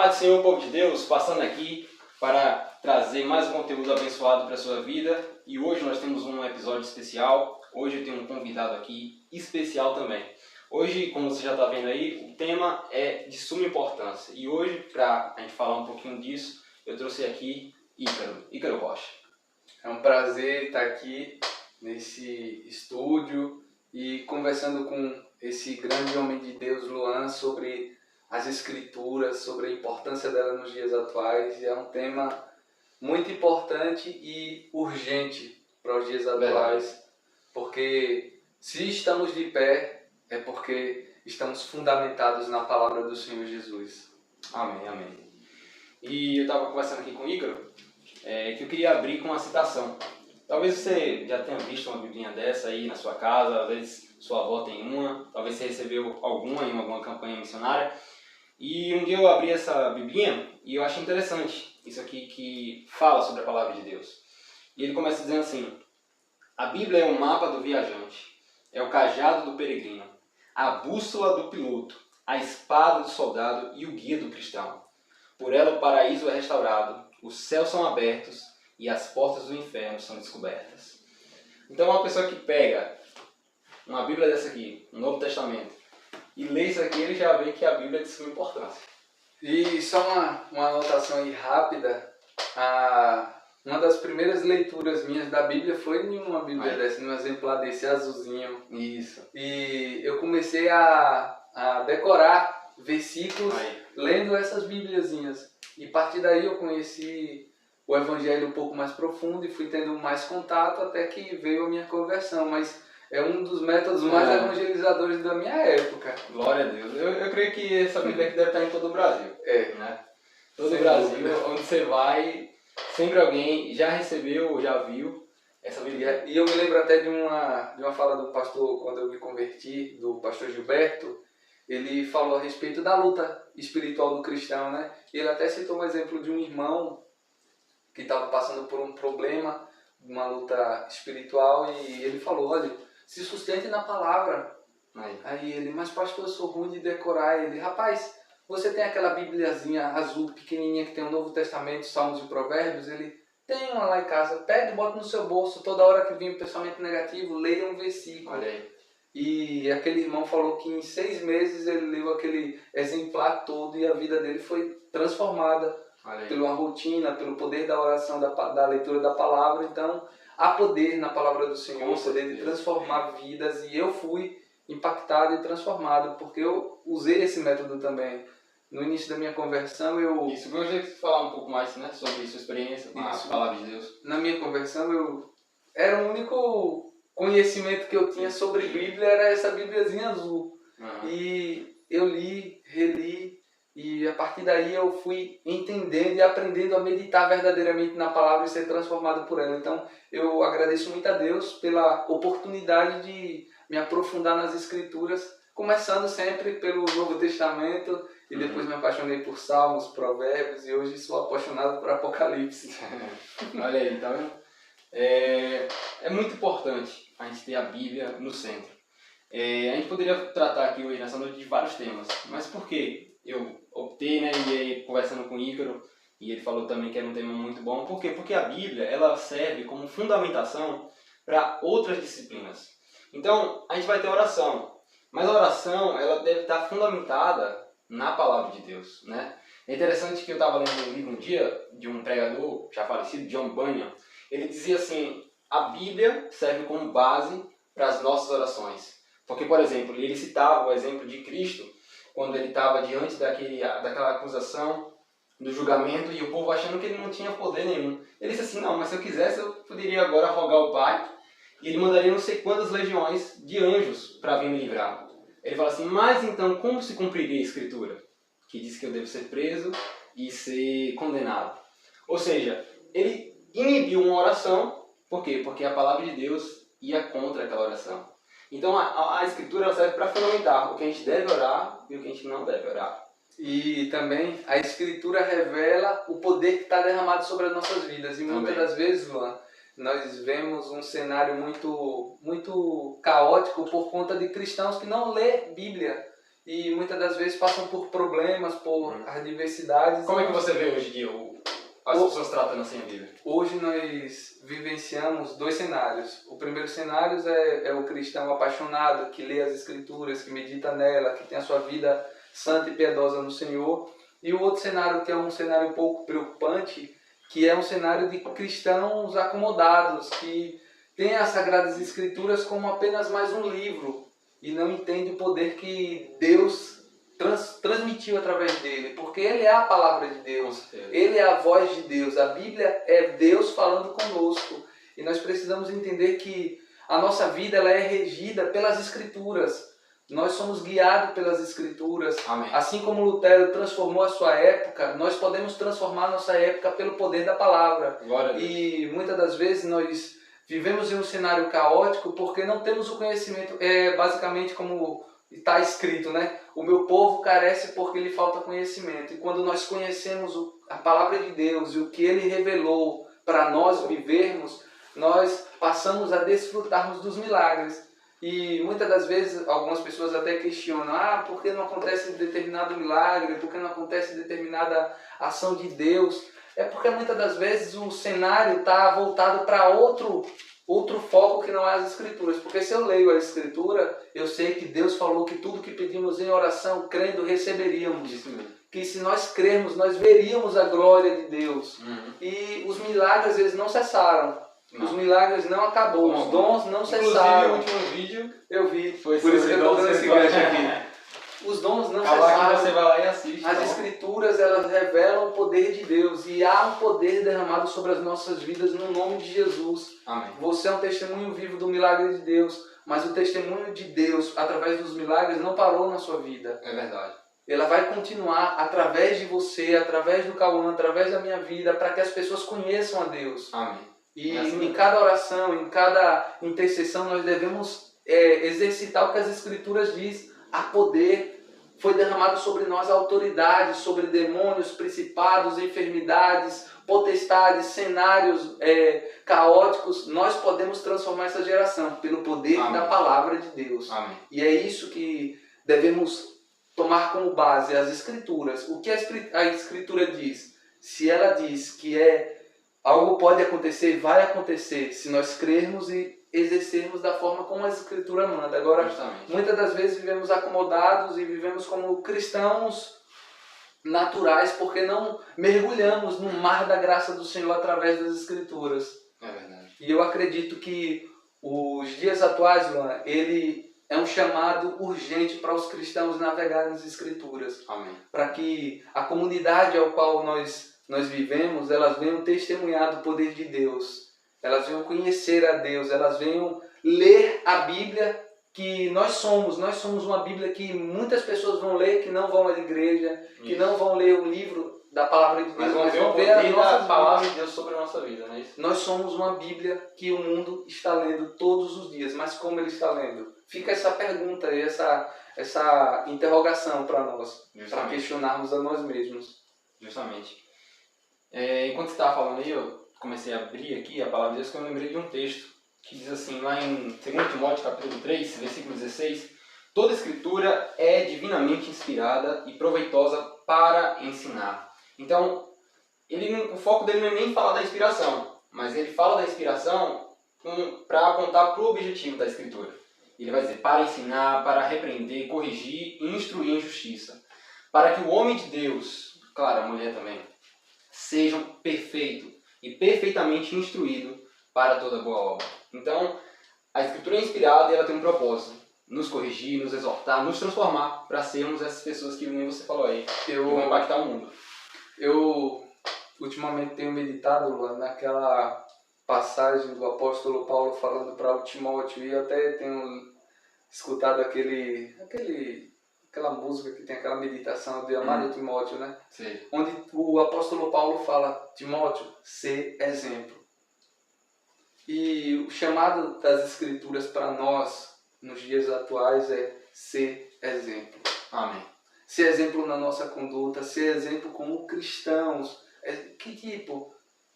Paz do Senhor, povo de Deus, passando aqui para trazer mais um conteúdo abençoado para a sua vida. E hoje nós temos um episódio especial. Hoje eu tenho um convidado aqui especial também. Hoje, como você já está vendo aí, o tema é de suma importância. E hoje, para a gente falar um pouquinho disso, eu trouxe aqui Ícaro Rocha. É um prazer estar aqui nesse estúdio e conversando com esse grande homem de Deus, Luan, sobre as Escrituras, sobre a importância dela nos dias atuais. E é um tema muito importante e urgente para os dias atuais, porque se estamos de pé é porque estamos fundamentados na palavra do Senhor Jesus. Amém, amém. E eu estava conversando aqui com o Ícaro, que eu queria abrir com uma citação. Talvez você já tenha visto uma biblinha dessa aí na sua casa, às vezes sua avó tem uma, talvez você recebeu alguma em alguma campanha missionária. E um dia eu abri essa biblinha e eu achei interessante isso aqui que fala sobre a palavra de Deus. E ele começa dizendo assim: a Bíblia é o mapa do viajante, é o cajado do peregrino, a bússola do piloto, a espada do soldado e o guia do cristão. Por ela o paraíso é restaurado, os céus são abertos e as portas do inferno são descobertas. Então uma pessoa que pega uma Bíblia dessa aqui, o Novo Testamento, e lê isso aqui, ele já vê que a Bíblia é de suma importância. E só uma anotação aí rápida, uma das primeiras leituras minhas da Bíblia foi em uma Bíblia dessa, num exemplar desse azulzinho. Isso. E eu comecei a decorar versículos lendo essas bibliazinhas. E a partir daí eu conheci o Evangelho um pouco mais profundo e fui tendo mais contato até que veio a minha conversão. Mas é um dos métodos mais evangelizadores da minha época. Glória a Deus. Eu creio que essa Bíblia aqui deve estar em todo o Brasil. Né? Todo o Brasil, onde você vai, sempre alguém já recebeu ou já viu essa Bíblia. E eu me lembro até de uma fala do pastor, quando eu me converti, do pastor Gilberto. Ele falou a respeito da luta espiritual do cristão, né? E ele até citou um exemplo de um irmão que estava passando por um problema, uma luta espiritual, e ele falou: olha, se sustente na palavra. Aí ele: mas pastor, eu sou ruim de decorar. Ele: rapaz, você tem aquela bibliazinha azul pequenininha que tem o Novo Testamento, Salmos e Provérbios? Ele: tem uma lá em casa. Pega e bota no seu bolso, toda hora que vir um pensamento negativo, leia um versículo. Olha aí. E aquele irmão falou que em 6 meses ele leu aquele exemplar todo e a vida dele foi transformada pela rotina, pelo poder da oração, da leitura da palavra. Então, há poder na palavra do Senhor, poder de transformar vidas, e eu fui impactado e transformado, porque eu usei esse método também. No início da minha conversão, Isso, eu gostaria de falar um pouco mais, né, sobre sua experiência com a palavra de Deus. Na minha conversão, era o único conhecimento que eu tinha sobre Bíblia, era essa Bíbliazinha azul. E eu li, reli, e a partir daí eu fui entendendo e aprendendo a meditar verdadeiramente na palavra e ser transformado por ela. Então, eu agradeço muito a Deus pela oportunidade de me aprofundar nas Escrituras, começando sempre pelo Novo Testamento, e depois me apaixonei por Salmos, Provérbios, e hoje sou apaixonado por Apocalipse. Olha aí, tá vendo? É muito importante a gente ter a Bíblia no centro. A gente poderia tratar aqui hoje nessa noite de vários temas, mas por que eu optei, né, e aí, conversando com o Ícaro, e ele falou também que era um tema muito bom. Por quê? Porque a Bíblia, ela serve como fundamentação para outras disciplinas. Então, a gente vai ter oração, mas a oração, ela deve estar fundamentada na palavra de Deus, né? É interessante que eu estava lendo um livro um dia de um pregador já falecido, John Bunyan. Ele dizia assim: a Bíblia serve como base para as nossas orações. Porque, por exemplo, ele citava o exemplo de Cristo, quando ele estava diante daquela acusação, do julgamento, e o povo achando que ele não tinha poder nenhum. Ele disse assim: não, mas se eu quisesse, eu poderia agora rogar ao Pai, e ele mandaria não sei quantas legiões de anjos para vir me livrar. Ele fala assim: mas então como se cumpriria a Escritura? Que diz que eu devo ser preso e ser condenado. Ou seja, ele inibiu uma oração. Por quê? Porque a palavra de Deus ia contra aquela oração. Então a Escritura ela serve para fundamentar o que a gente deve orar e o que a gente não deve orar. E também a Escritura revela o poder que está derramado sobre as nossas vidas. E muitas das vezes, Luan, nós vemos um cenário muito caótico por conta de cristãos que não lê Bíblia. e muitas das vezes passam por problemas, por adversidades. Como é que você vê hoje em dia as pessoas tratando assim a Bíblia? Hoje nós vivenciamos 2 cenários. O primeiro cenário é o cristão apaixonado, que lê as Escrituras, que medita nela, que tem a sua vida santa e piedosa no Senhor. E o outro cenário, que é um cenário um pouco preocupante, que é um cenário de cristãos acomodados, que têm as Sagradas Escrituras como apenas mais um livro e não entende o poder que Deus transmitiu através dele, porque ele é a palavra de Deus, ele é a voz de Deus, a Bíblia é Deus falando conosco, e nós precisamos entender que a nossa vida ela é regida pelas Escrituras. Nós somos guiados pelas Escrituras. Amém. Assim como Lutero transformou a sua época, nós podemos transformar a nossa época pelo poder da palavra. E muitas das vezes nós vivemos em um cenário caótico porque não temos o conhecimento. É basicamente como está escrito, né? O meu povo carece porque lhe falta conhecimento. E quando nós conhecemos a palavra de Deus e o que ele revelou para nós vivermos, nós passamos a desfrutarmos dos milagres. E muitas das vezes algumas pessoas até questionam, por que não acontece determinado milagre, por que não acontece determinada ação de Deus? É porque muitas das vezes o cenário está voltado para outro foco que não é as Escrituras. Porque se eu leio a Escritura, eu sei que Deus falou que tudo que pedimos em oração, crendo, receberíamos. Que se nós crermos, nós veríamos a glória de Deus. E os milagres, eles não cessaram. Os milagres não acabou, os dons não cessaram. Inclusive, o último vídeo eu vi, foi por isso que eu estou dando esse gancho aqui. Os dons não cessaram. Você vai lá e assiste. As Escrituras, elas revelam o poder de Deus. E há um poder derramado sobre as nossas vidas no nome de Jesus. Amém. Você é um testemunho vivo do milagre de Deus. Mas o testemunho de Deus, através dos milagres, não parou na sua vida. É verdade. Ela vai continuar através de você, através do Cauã, através da minha vida, para que as pessoas conheçam a Deus. Amém. E em cada oração, em cada intercessão, nós devemos exercitar o que as Escrituras diz. Há poder, foi derramado sobre nós a autoridade, sobre demônios, principados, enfermidades, potestades, cenários caóticos. Nós podemos transformar essa geração pelo poder Amém. da palavra de Deus. Amém. E é isso que devemos tomar como base, as Escrituras. O que a Escritura diz? Se ela diz que algo pode acontecer, vai acontecer, se nós crermos e exercermos da forma como a Escritura manda. Agora, muitas das vezes vivemos acomodados e vivemos como cristãos naturais porque não mergulhamos no mar da graça do Senhor através das Escrituras. É verdade. E eu acredito que os dias atuais, Luan, ele é um chamado urgente para os cristãos navegarem nas Escrituras. Amém. Para que a comunidade ao qual nós vivemos, elas venham testemunhar do poder de Deus. Elas venham conhecer a Deus, elas venham ler a Bíblia que nós somos. Nós somos uma Bíblia que muitas pessoas vão ler, que não vão à igreja, que não vão ler o livro da palavra de Deus, mas vão ver a nossa palavra de Deus sobre a nossa vida, não é isso? Nós somos uma Bíblia que o mundo está lendo todos os dias, mas como ele está lendo? Fica essa pergunta e essa interrogação para nós, para questionarmos a nós mesmos. Justamente. Enquanto você estava falando aí, eu comecei a abrir aqui a palavra de Deus, que eu lembrei de um texto que diz assim, lá em 2 Timóteo capítulo 3, versículo 16, toda escritura é divinamente inspirada e proveitosa para ensinar. Então, o foco dele não é nem falar da inspiração, mas ele fala da inspiração para apontar para o objetivo da escritura. Ele vai dizer, para ensinar, para repreender, corrigir e instruir em justiça, para que o homem de Deus, claro, a mulher também, sejam perfeito e perfeitamente instruído para toda boa obra. Então, a Escritura é inspirada e ela tem um propósito. Nos corrigir, nos exortar, nos transformar para sermos essas pessoas que nem você falou aí, que vão impactar o mundo. Eu, ultimamente, tenho meditado, Luan, naquela passagem do apóstolo Paulo falando para o Timóteo, e eu até tenho escutado aquela música que tem aquela meditação de Amado Timóteo, né? Sim. Onde o apóstolo Paulo fala, Timóteo, ser exemplo. E o chamado das Escrituras para nós, nos dias atuais, é ser exemplo. Amém. Ser exemplo na nossa conduta, ser exemplo como cristãos. Que tipo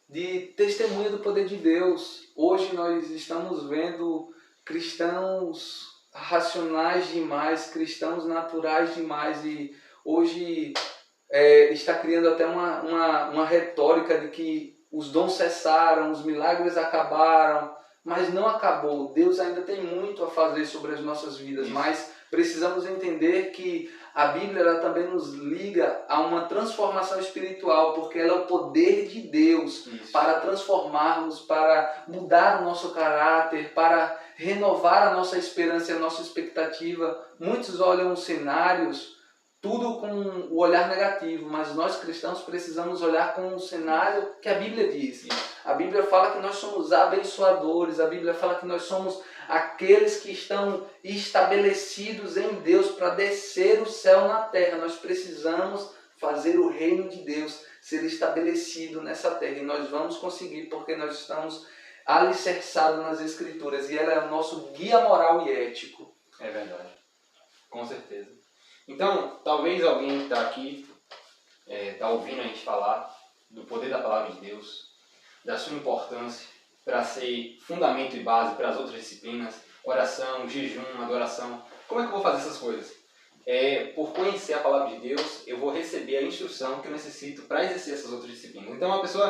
de testemunho do poder de Deus? Hoje nós estamos vendo cristãos racionais demais, cristãos naturais demais, e hoje está criando até uma retórica de que os dons cessaram, os milagres acabaram, mas não acabou. Deus ainda tem muito a fazer sobre as nossas vidas, Isso. mas precisamos entender que a Bíblia ela também nos liga a uma transformação espiritual, porque ela é o poder de Deus Isso. para transformarmos, para mudar o nosso caráter, para renovar a nossa esperança e a nossa expectativa. Muitos olham os cenários tudo com o olhar negativo, mas nós cristãos precisamos olhar com o cenário que a Bíblia diz. A Bíblia fala que nós somos abençoadores, a Bíblia fala que nós somos aqueles que estão estabelecidos em Deus para descer o céu na terra. Nós precisamos fazer o reino de Deus ser estabelecido nessa terra, e nós vamos conseguir porque nós estamos alicerçados nas Escrituras, e ela é o nosso guia moral e ético. É verdade, com certeza. Então, talvez alguém que está aqui, está ouvindo a gente falar do poder da palavra de Deus, da sua importância para ser fundamento e base para as outras disciplinas, oração, jejum, adoração. Como é que eu vou fazer essas coisas? Por conhecer a palavra de Deus, eu vou receber a instrução que eu necessito para exercer essas outras disciplinas. Então, uma pessoa,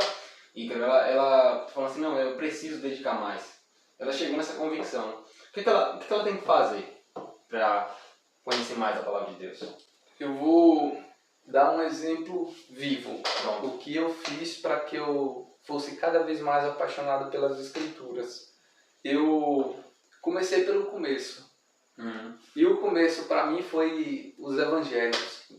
Ícaro, ela fala assim, não, eu preciso dedicar mais. Ela chegou nessa convicção. O que ela tem que fazer para conhecer mais a palavra de Deus? Eu vou dar um exemplo vivo. Pronto. O que eu fiz para que eu fosse cada vez mais apaixonado pelas Escrituras. Eu comecei pelo começo. E o começo para mim foi os Evangelhos.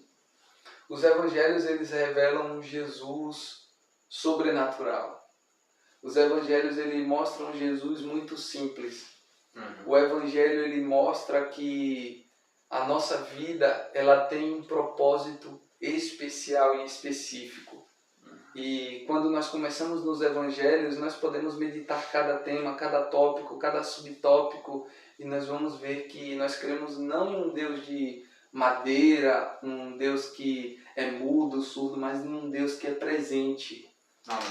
Os Evangelhos eles revelam um Jesus sobrenatural. Os Evangelhos eles mostram um Jesus muito simples. O Evangelho ele mostra que a nossa vida ela tem um propósito especial e específico. E quando nós começamos nos Evangelhos, nós podemos meditar cada tema, cada tópico, cada subtópico, e nós vamos ver que nós cremos não em um Deus de madeira, um Deus que é mudo, surdo, mas em um Deus que é presente. Amém.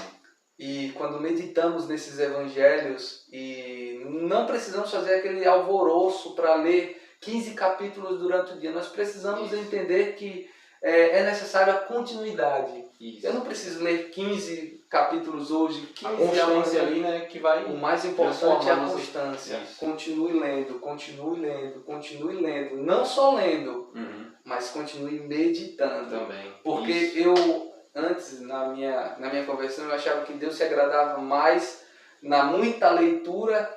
E quando meditamos nesses Evangelhos, e não precisamos fazer aquele alvoroço para ler 15 capítulos durante o dia, nós precisamos entender que é necessário a continuidade. Isso. Eu não preciso ler 15 capítulos hoje, 15 a constância amanhã. ali, né, que vai... O mais importante é a transformar constância. Isso. Continue lendo, continue lendo, continue lendo. Não só lendo, mas continue meditando. Também. Porque Isso. eu, antes, na minha conversão, eu achava que Deus se agradava mais na muita leitura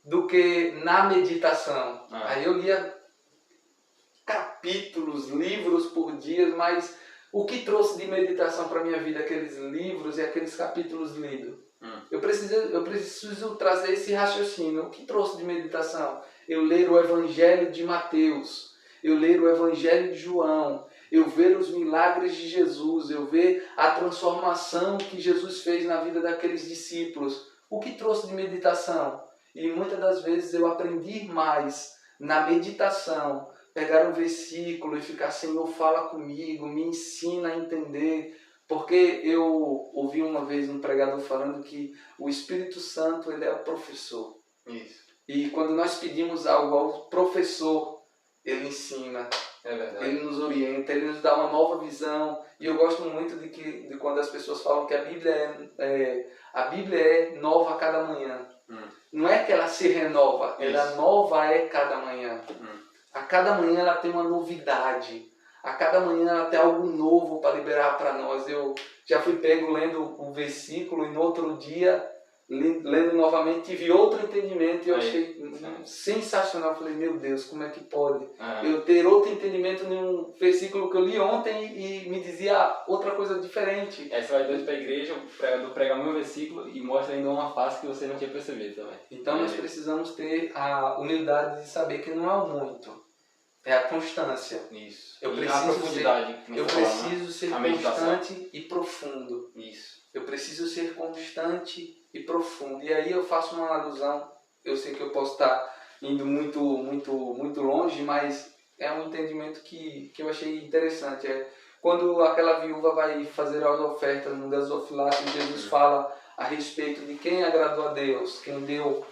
do que na meditação. Aí eu lia capítulos, livros por dia, mas o que trouxe de meditação para a minha vida aqueles livros e aqueles capítulos lidos? Eu preciso trazer esse raciocínio. O que trouxe de meditação? Eu ler o Evangelho de Mateus, eu ler o Evangelho de João, eu ver os milagres de Jesus, eu ver a transformação que Jesus fez na vida daqueles discípulos. O que trouxe de meditação? E muitas das vezes eu aprendi mais na meditação, pegar um versículo e ficar, Senhor, fala comigo, me ensina a entender. Porque eu ouvi uma vez um pregador falando que o Espírito Santo ele é o professor. Isso. E quando nós pedimos algo ao professor, ele ensina, É verdade. ele nos orienta, ele nos dá uma nova visão. E eu gosto muito de quando as pessoas falam que a Bíblia é nova a cada manhã. Não é que ela se renova, ela nova é cada manhã. A cada manhã ela tem uma novidade. A cada manhã ela tem algo novo para liberar para nós. Eu já fui pego lendo um versículo e no outro dia, lendo novamente, tive outro entendimento e eu achei sensacional. Eu falei, meu Deus, como é que pode eu ter outro entendimento em um versículo que eu li ontem e me dizia outra coisa diferente? Aí você vai doido para a igreja, o pregador prega o meu versículo e mostra ainda uma face que você não tinha percebido também. Então nós precisamos ter a humildade de saber que não há muito. É a constância. Isso. Eu E preciso a profundidade. preciso ser A meditação. constante e profundo. Isso. Eu preciso ser constante e profundo. E aí eu faço uma alusão. Eu sei que eu posso estar indo muito, muito, muito longe, mas é um entendimento que eu achei interessante. Quando aquela viúva vai fazer as ofertas no gasofilato, Jesus fala a respeito de quem agradou a Deus, quem deu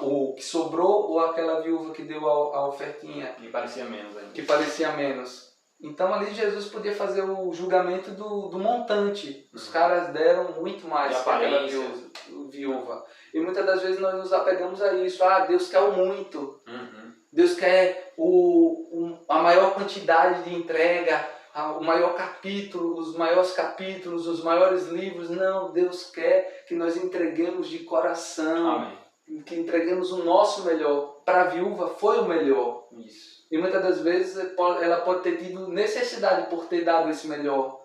o que sobrou ou aquela viúva que deu a ofertinha? Que parecia menos ainda. Que parecia menos. Então ali Jesus podia fazer o julgamento do montante. Os caras deram muito mais que aquela viúva. E muitas das vezes nós nos apegamos a isso. Ah, Deus quer o muito. Deus quer a maior quantidade de entrega, o maior capítulo, os maiores capítulos, os maiores livros. Não, Deus quer que nós entreguemos de coração. Amém. Que entreguemos o nosso melhor. Para a viúva foi o melhor. Isso. E muitas das vezes ela pode ter tido necessidade por ter dado esse melhor.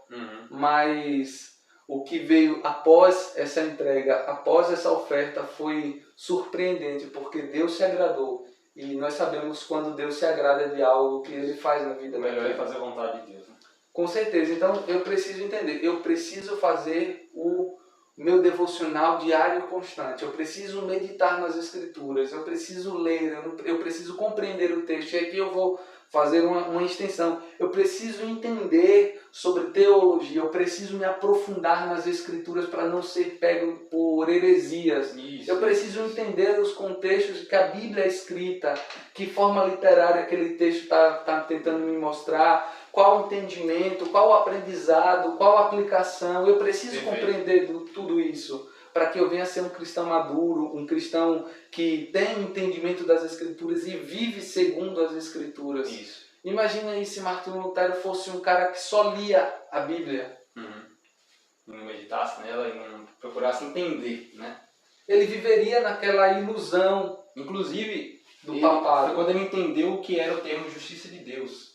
Mas o que veio após essa entrega, após essa oferta, foi surpreendente, porque Deus se agradou. E nós sabemos quando Deus se agrada de algo que Ele faz na vida O melhor é fazer a vontade de Deus. Né? Com certeza. Então eu preciso entender, eu preciso fazer o meu devocional diário e constante. Eu preciso meditar nas Escrituras, eu preciso ler, eu preciso compreender o texto. E aqui eu vou fazer uma extensão. Eu preciso entender sobre teologia, eu preciso me aprofundar nas Escrituras para não ser pego por heresias. Eu preciso entender os contextos que a Bíblia é escrita, que forma literária aquele texto está tentando me mostrar, qual o entendimento, qual o aprendizado, qual a aplicação. Eu preciso compreender tudo isso para que eu venha a ser um cristão maduro, um cristão que tem entendimento das Escrituras e vive segundo as Escrituras. Isso. Imagina aí se Martinho Lutero fosse um cara que só lia a Bíblia. E não meditasse nela e não procurasse entender, né? Ele viveria naquela ilusão. Inclusive, do papado. Foi quando ele entendeu o que era o termo justiça de Deus.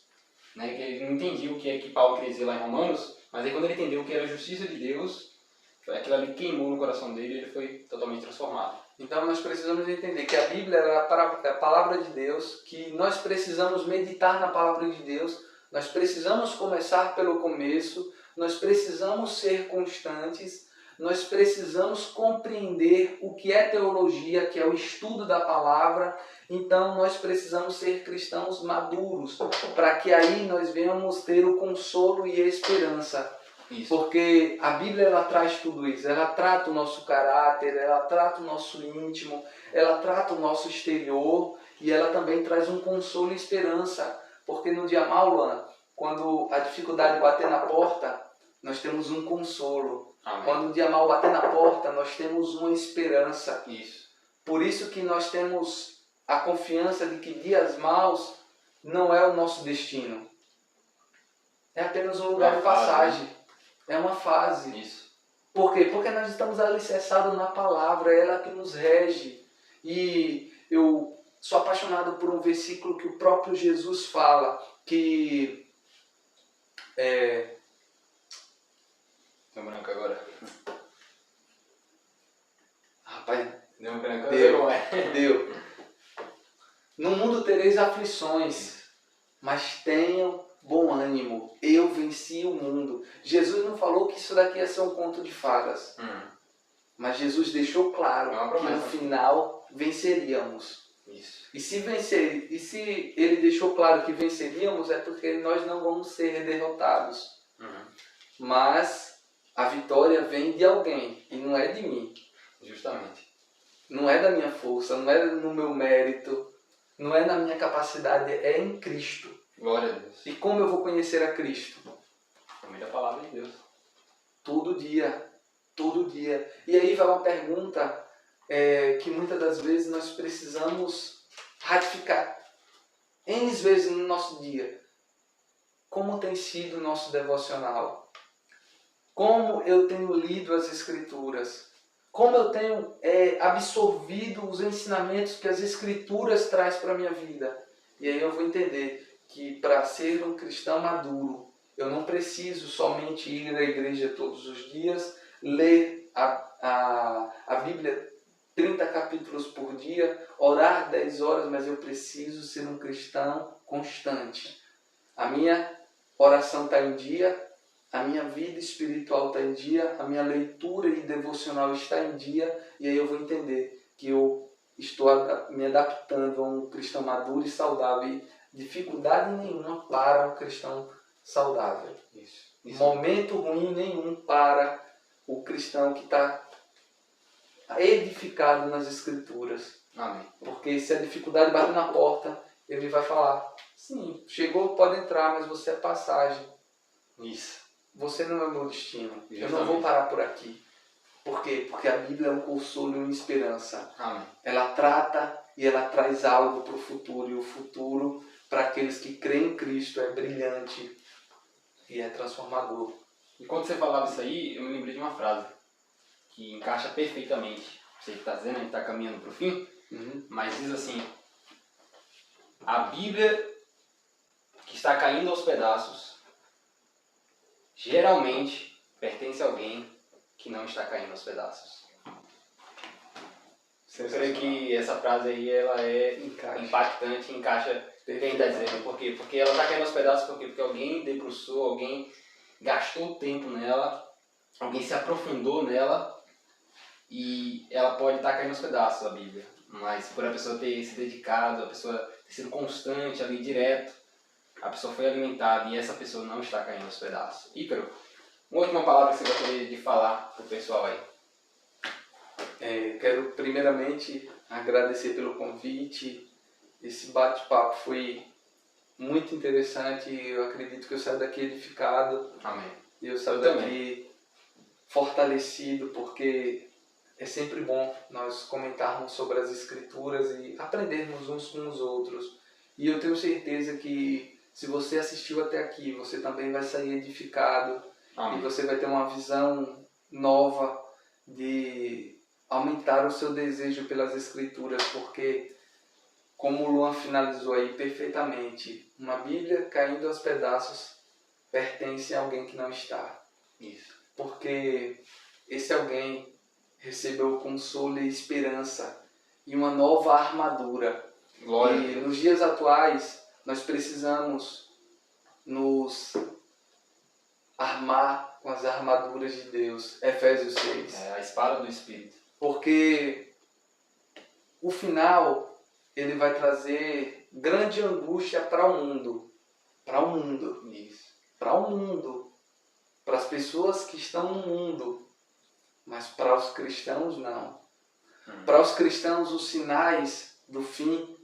Né? Que ele não entendia o que é que Paulo queria dizer lá em Romanos, mas aí quando ele entendeu o que era a justiça de Deus, aquilo ali queimou no coração dele e ele foi totalmente transformado. Então nós precisamos entender que a Bíblia é a palavra de Deus, que nós precisamos meditar na palavra de Deus, nós precisamos começar pelo começo, nós precisamos ser constantes, nós precisamos compreender o que é teologia, que é o estudo da palavra. Então nós precisamos ser cristãos maduros, para que aí nós venhamos ter o consolo e a esperança. Isso. Porque a Bíblia ela traz tudo isso, ela trata o nosso caráter, ela trata o nosso íntimo, ela trata o nosso exterior e ela também traz um consolo e esperança. Porque no dia mau, Luana, quando a dificuldade bater na porta, nós temos um consolo. Amém. Quando o dia mau bater na porta, nós temos uma esperança. Isso. Por isso que nós temos a confiança de que dias maus não é o nosso destino. É apenas um lugar de passagem. É uma fase. Isso. Por quê? Porque nós estamos alicerçados na palavra, é ela que nos rege. E eu sou apaixonado por um versículo que o próprio Jesus fala, que Deu branco agora. Rapaz, deu um branco. Deu. No mundo tereis aflições, mas tenham bom ânimo, eu venci o mundo. Jesus não falou que isso daqui ia ser um conto de fadas. Mas Jesus deixou claro que no final venceríamos. Isso. E se ele deixou claro que venceríamos, é porque nós não vamos ser derrotados. Mas a vitória vem de alguém e não é de mim. Justamente. Não é da minha força, não é no meu mérito, não é na minha capacidade, é em Cristo. Glória a Deus. E como eu vou conhecer a Cristo? Por meio da palavra de Deus. Todo dia. Todo dia. E aí vai uma pergunta que muitas das vezes nós precisamos ratificar. N vezes no nosso dia. Como tem sido o nosso devocional? Como eu tenho lido as Escrituras? Como eu tenho absorvido os ensinamentos que as Escrituras trazem para a minha vida? E aí eu vou entender que para ser um cristão maduro, eu não preciso somente ir à igreja todos os dias, ler a Bíblia 30 capítulos por dia, orar 10 horas, mas eu preciso ser um cristão constante. A minha oração está em dia, a minha vida espiritual está em dia, a minha leitura e devocional está em dia, e aí eu vou entender que eu estou me adaptando a um cristão maduro e saudável, e dificuldade nenhuma para um cristão saudável. Isso. Momento ruim nenhum para o cristão que está edificado nas Escrituras. Amém. Porque se a dificuldade bater na porta, ele vai falar, sim, chegou, pode entrar, mas você é passagem. Isso. Você não é o meu destino. Eu não Justamente. vou parar por aqui. Por quê? Porque a Bíblia é um consolo e uma esperança. Amém. Ela trata e ela traz algo para o futuro. E o futuro, para aqueles que creem em Cristo, é brilhante e é transformador. E quando você falava isso aí, eu me lembrei de uma frase que encaixa perfeitamente. Você está dizendo, a gente está caminhando para o fim, mas diz assim: a Bíblia que está caindo aos pedaços geralmente pertence a alguém que não está caindo aos pedaços. Eu creio que essa frase aí ela é impactante, encaixa quem está dizendo. Por quê? Porque ela está caindo aos pedaços porque alguém debruçou, alguém gastou tempo nela, alguém se aprofundou nela e ela pode estar caindo aos pedaços, a Bíblia. Mas por a pessoa ter se dedicado, a pessoa ter sido constante ali, direto, a pessoa foi alimentada e essa pessoa não está caindo aos pedaços. Ícaro, uma última palavra que você gostaria de falar para o pessoal aí? Quero primeiramente agradecer pelo convite. Esse bate-papo foi muito interessante. Eu acredito que eu saio daqui edificado. Amém. E eu saio daqui fortalecido, porque é sempre bom nós comentarmos sobre as Escrituras e aprendermos uns com os outros. E eu tenho certeza que se você assistiu até aqui, você também vai sair edificado. Amém. E você vai ter uma visão nova de aumentar o seu desejo pelas Escrituras, porque, como o Luan finalizou aí perfeitamente, uma Bíblia caindo aos pedaços pertence a alguém que não está. Isso. Porque esse alguém recebeu consolo e esperança e uma nova armadura. Glória. E nos dias atuais, nós precisamos nos armar com as armaduras de Deus. Efésios 6. A espada do Espírito. Porque o final, ele vai trazer grande angústia para o mundo. Para o mundo. Isso. Para o mundo. Para as pessoas que estão no mundo. Mas para os cristãos, não. Para os cristãos, os sinais do fim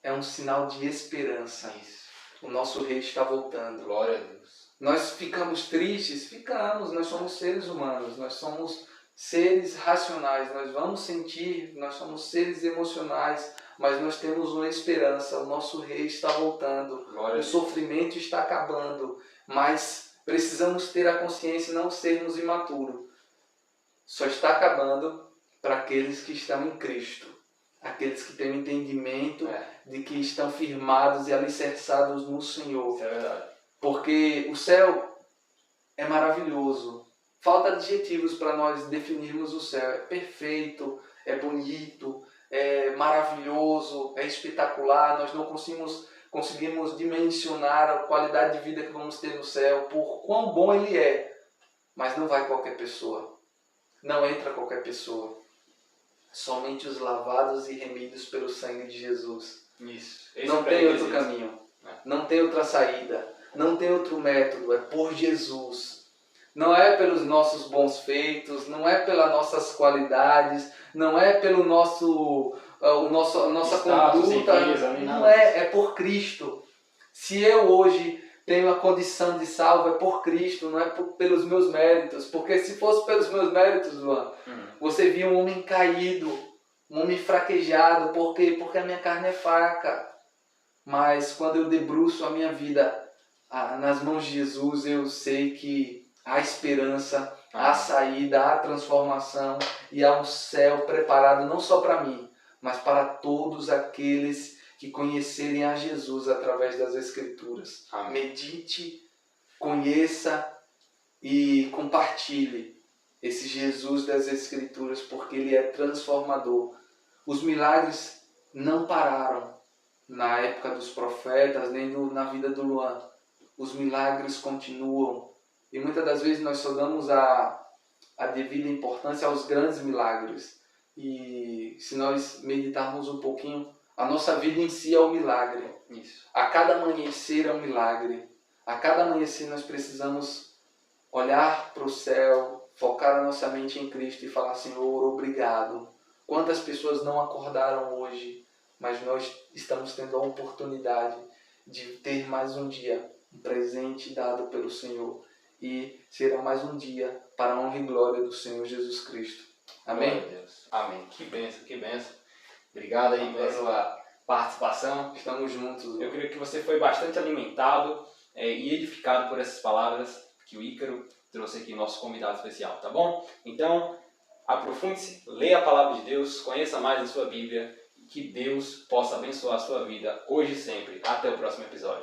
é um sinal de esperança. Isso. O nosso rei está voltando. Glória a Deus. Nós ficamos tristes? Ficamos. Nós somos seres humanos. Nós somos seres racionais. Nós vamos sentir. Nós somos seres emocionais. Mas nós temos uma esperança. O nosso rei está voltando. Glória o sofrimento está acabando. Mas precisamos ter a consciência e não sermos imaturos. Só está acabando para aqueles que estão em Cristo. Aqueles que têm o entendimento de que estão firmados e alicerçados no Senhor. Isso é verdade. Porque o céu é maravilhoso. Falta adjetivos para nós definirmos o céu. É perfeito, é bonito, é maravilhoso, é espetacular. Nós não conseguimos dimensionar a qualidade de vida que vamos ter no céu, por quão bom ele é. Mas não vai qualquer pessoa. Não entra qualquer pessoa. Somente os lavados e remidos pelo sangue de Jesus. Isso. Não tem outro caminho. Não tem outra saída. Não tem outro método. É por Jesus. Não é pelos nossos bons feitos. Não é pelas nossas qualidades. Não é pelo nossa conduta. Não é. É por Cristo. Se eu hoje tenho a condição de salvo, é por Cristo, não é pelos meus méritos. Porque se fosse pelos meus méritos, Luan, você via um homem caído, um homem fraquejado. Por quê? Porque a minha carne é fraca. Mas quando eu debruço a minha vida nas mãos de Jesus, eu sei que há esperança, há saída, há transformação e há um céu preparado não só para mim, mas para todos aqueles que conhecerem a Jesus através das Escrituras. Amém. Medite, conheça e compartilhe esse Jesus das Escrituras, porque ele é transformador. Os milagres não pararam na época dos profetas, nem na vida do Luan. Os milagres continuam. E muitas das vezes nós só damos a devida importância aos grandes milagres. E se nós meditarmos um pouquinho, a nossa vida em si é um milagre. Isso. A cada amanhecer é um milagre. A cada amanhecer nós precisamos olhar para o céu, focar a nossa mente em Cristo e falar: Senhor, obrigado. Quantas pessoas não acordaram hoje, mas nós estamos tendo a oportunidade de ter mais um dia, um presente dado pelo Senhor. E será mais um dia para a honra e glória do Senhor Jesus Cristo. Amém? Glória a Deus. Amém. Que bênção, que bênção. Obrigado aí pela sua participação. Estamos juntos. Eu creio que você foi bastante alimentado e edificado por essas palavras que o Ícaro trouxe aqui, nosso convidado especial, tá bom? Então, aprofunde-se, leia a palavra de Deus, conheça mais a sua Bíblia, e que Deus possa abençoar a sua vida hoje e sempre. Até o próximo episódio.